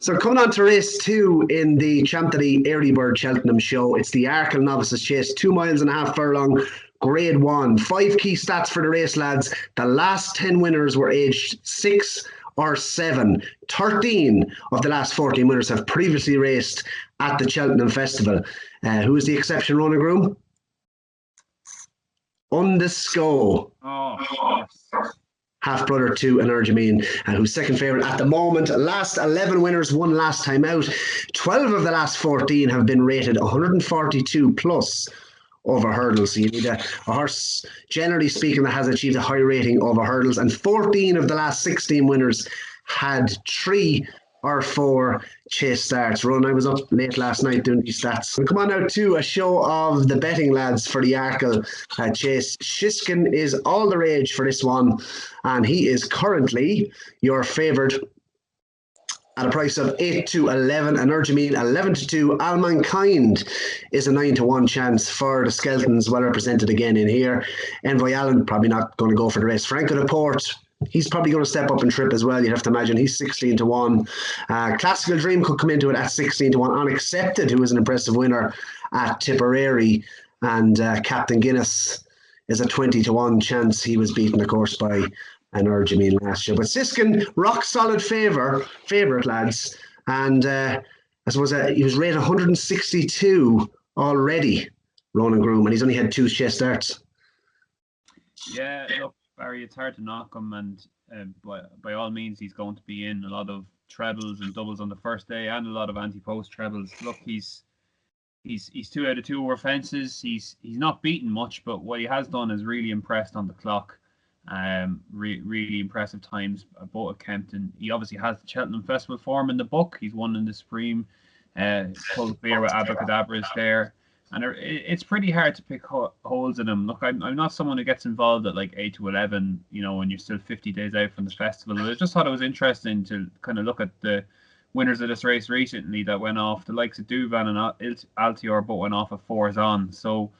So coming on to race 2 in the Champ.ie Early Bird Cheltenham show, it's the ARKLE Novices Chase, 2.5 miles furlong, Grade 1. 5 key stats for the race, lads. The last 10 winners were aged 6 or 7. 13 of the last 14 winners have previously raced at the Cheltenham Festival. Who is the exception, Ronan Groome? Undisco. Oh, half-brother to Energumene, who's second favourite at the moment. Last 11 winners, one last time out. 12 of the last 14 have been rated 142 plus over hurdles. So you need a horse, generally speaking, that has achieved a high rating over hurdles. And 14 of the last 16 winners had 3 or 4 chase starts. Ron, I was up late last night doing these stats. We'll come on now to a show of the betting, lads, for the ARKLE chase. Shishkin is all the rage for this one, and he is currently your favourite at a price of 8 to 11. Energumene 11 to 2. All Mankind is a 9 to 1 chance for the Skeletons, well represented again in here. Envoy Allen probably not going to go for the race. Franco Laporte, he's probably going to step up and trip as well, you'd have to imagine. He's 16 to 1. Classical Dream could come into it at 16 to 1. Unaccepted, who is an impressive winner at Tipperary. And Captain Guinness is a 20 to 1 chance. He was beaten, of course, by Energumene last year. But Shishkin, rock solid favourite, lads. And I suppose he was rated 162 already, Ronan Groome, and he's only had 2 chase starts. Yeah, look, Barry, it's hard to knock him, and by all means, he's going to be in a lot of trebles and doubles on the first day, and a lot of Ante-Post trebles. Look, he's 2 out of 2 over fences. He's not beaten much, but what he has done is really impressed on the clock. Really impressive times both at Kempton. He obviously has the Cheltenham Festival form in the book. He's won in the Supreme. Pulled clear with Abracadabras there. And it's pretty hard to pick holes in him. Look, I'm not someone who gets involved at like 8 to 11, when you're still 50 days out from the festival. I just thought it was interesting to kind of look at the winners of this race recently that went off. The likes of Duvan and Altior both went off at 4s on. So,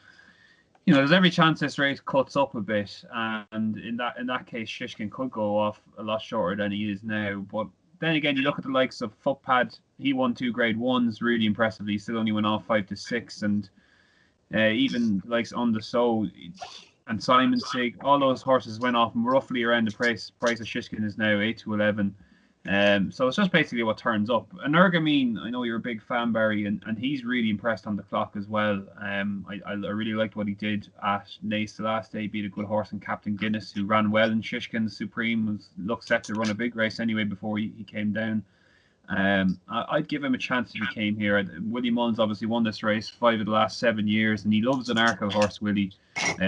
there's every chance this race cuts up a bit. And in that case, Shishkin could go off a lot shorter than he is now. But then again, you look at the likes of Footpad. He won 2 Grade 1s really impressively. He still only went off 5 to 6. And even likes On the So and Simon Sig, all those horses went off roughly around the price of Shishkin is now 8 to 11. So it's just basically what turns up. Energumene, I know you're a big fan, Barry, and he's really impressed on the clock as well. I really liked what he did at Naas the last day. Beat a good horse in Captain Guinness, who ran well in Shishkin's Supreme. Looked set to run a big race anyway before he came down. I'd give him a chance if he came here. Willie Mullins obviously won this race 5 of the last 7 years, and he loves an ARKLE horse, Willie.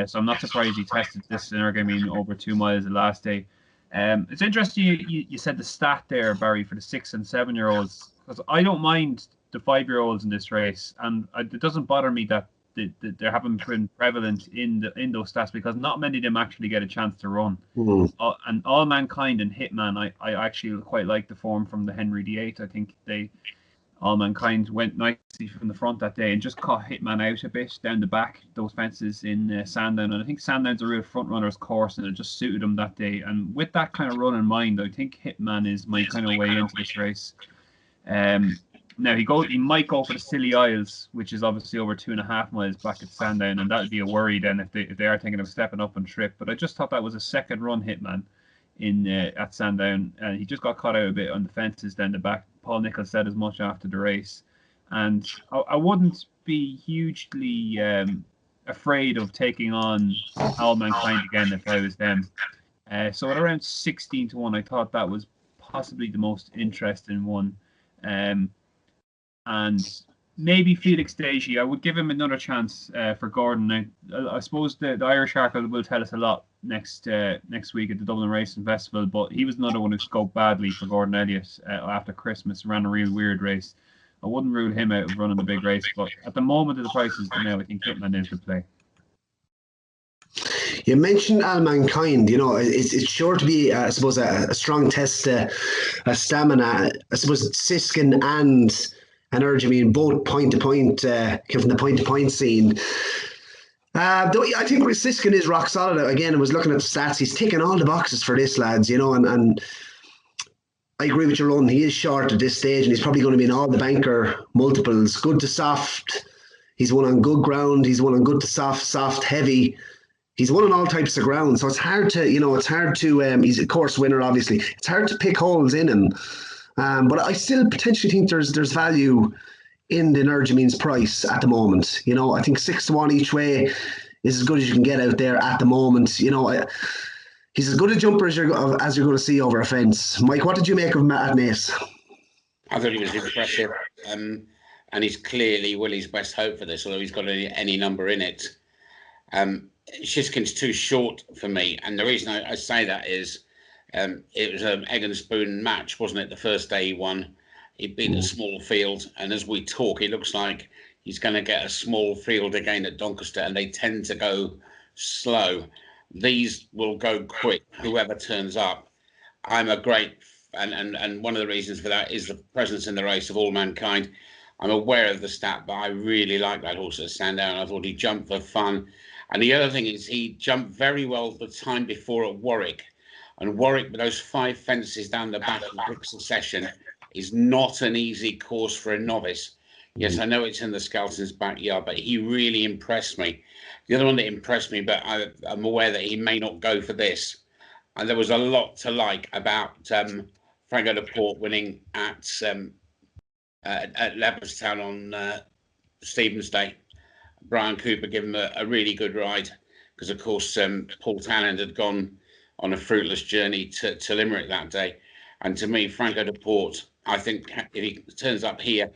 So I'm not surprised he tested this Energumene over 2 miles the last day. It's interesting you said the stat there, Barry, for the 6 and 7-year-olds, because I don't mind the 5-year-olds in this race, and it doesn't bother me that they haven't been prevalent in those stats, because not many of them actually get a chance to run. And All Mankind and Hitman, I actually quite like the form from the Henry VIII. I think All Mankind went nicely from the front that day and just caught Hitman out a bit down the back, those fences in Sandown. And I think Sandown's a real front runner's course, and it just suited him that day. And with that kind of run in mind, I think Hitman is my kind of way into this race. Now he might go for the Scilly Isles, which is obviously over 2.5 miles back at Sandown, and that'd be a worry then if they are thinking of stepping up and trip. But I just thought that was a second run Hitman in at Sandown, and he just got caught out a bit on the fences down the back. Paul Nicholls said as much after the race, and I wouldn't be hugely afraid of taking on All Mankind again if I was them. So at around 16 to 1, I thought that was possibly the most interesting one. And maybe Felix Deji, I would give him another chance for Gordon. I suppose the Irish ARKLE will tell us a lot next week at the Dublin Racing Festival, but he was another one who scoped badly for Gordon Elliott after Christmas, ran a real weird race. I wouldn't rule him out of running the big race, but at the moment of the prices now, I think Hitman is the play. You mentioned All Mankind. It's sure to be, I suppose, a strong test, a stamina. I suppose Shishkin and Energumene both point-to-point, came from the point-to-point scene. Though I think Shishkin is rock solid. Again, I was looking at the stats. He's ticking all the boxes for this, lads, and I agree with your own. He is short at this stage, and he's probably going to be in all the banker multiples. Good to soft. He's won on good ground. He's won on good to soft, soft, heavy. He's won on all types of ground. So it's hard to, he's a course winner, obviously. It's hard to pick holes in him. But I still potentially think there's value in the Energumene's price at the moment. I think 6-1 each way is as good as you can get out there at the moment. He's as good a jumper as you're going to see over a fence. Mike, what did you make of him at Naas? I thought he was impressive, and he's clearly Willie's best hope for this, although he's got any number in it. Shishkin's too short for me, and the reason I say that is it was an egg and spoon match, wasn't it? The first day he won, he beat a small field, and as we talk, it looks like he's going to get a small field again at Doncaster, and they tend to go slow. These will go quick, whoever turns up. I'm a great, and one of the reasons for that is the presence in the race of All Mankind. I'm aware of the stat, but I really like that horse at Sandown. I thought he jumped for fun. And the other thing is he jumped very well the time before at Warwick. And Warwick, with those 5 fences down the back in quick succession, is not an easy course for a novice. Yes, I know it's in the Skelton's backyard, but he really impressed me. The other one that impressed me, but I'm aware that he may not go for this. And there was a lot to like about Franco de Port winning at Leopardstown on Stephen's Day. Brian Cooper gave him a really good ride because, of course, Paul Tannand had gone on a fruitless journey to Limerick that day. And to me, Franco de Port, I think if he turns up here,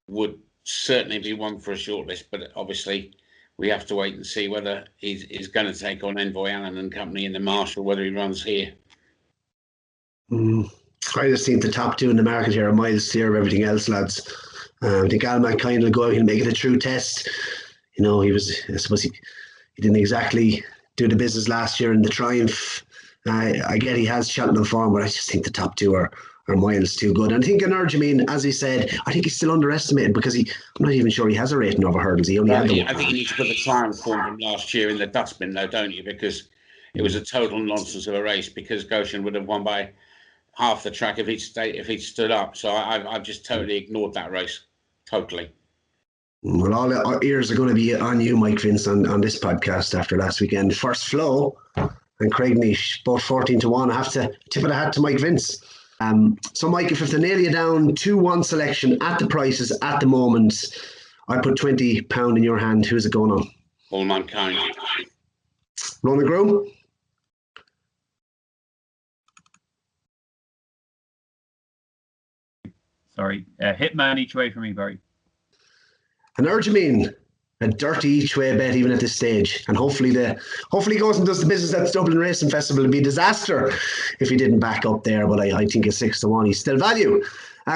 would certainly be one for a shortlist. But obviously, we have to wait and see whether he's going to take on Envoy Allen and company in the Marshall, whether he runs here. I just think the top 2 in the market here are miles clear of everything else, lads. I think All Mankind will go out and make it a true test. I suppose he didn't exactly do the business last year in the Triumph. I get he has Cheltenham form, but I just think the top 2 are miles too good. And I think Energumene, as he said, I think he's still underestimated because I'm not even sure he has a rating over hurdles. He only had I think you need to put the Triumph form from last year in the dustbin, though, don't you? Because it was a total nonsense of a race. Because Goshen would have won by half the track if he'd stood up. So I've just totally ignored that race, totally. Well, all our ears are going to be on you, Mike Vince, on this podcast after last weekend. First Flow and Craig Nish, both 14-1. I have to tip of the hat to Mike Vince. So, Mike, if to nail you down 2-1 selection at the prices at the moment, I put £20 in your hand. Who's it going on? All Mankind. Ronan Groome? Sorry. Hitman each way for me, Barry. Energumene, a dirty each way bet even at this stage, and hopefully he goes and does the business at the Dublin Racing Festival. It'd be a disaster if he didn't back up there, but I think at 6-1 he's still value.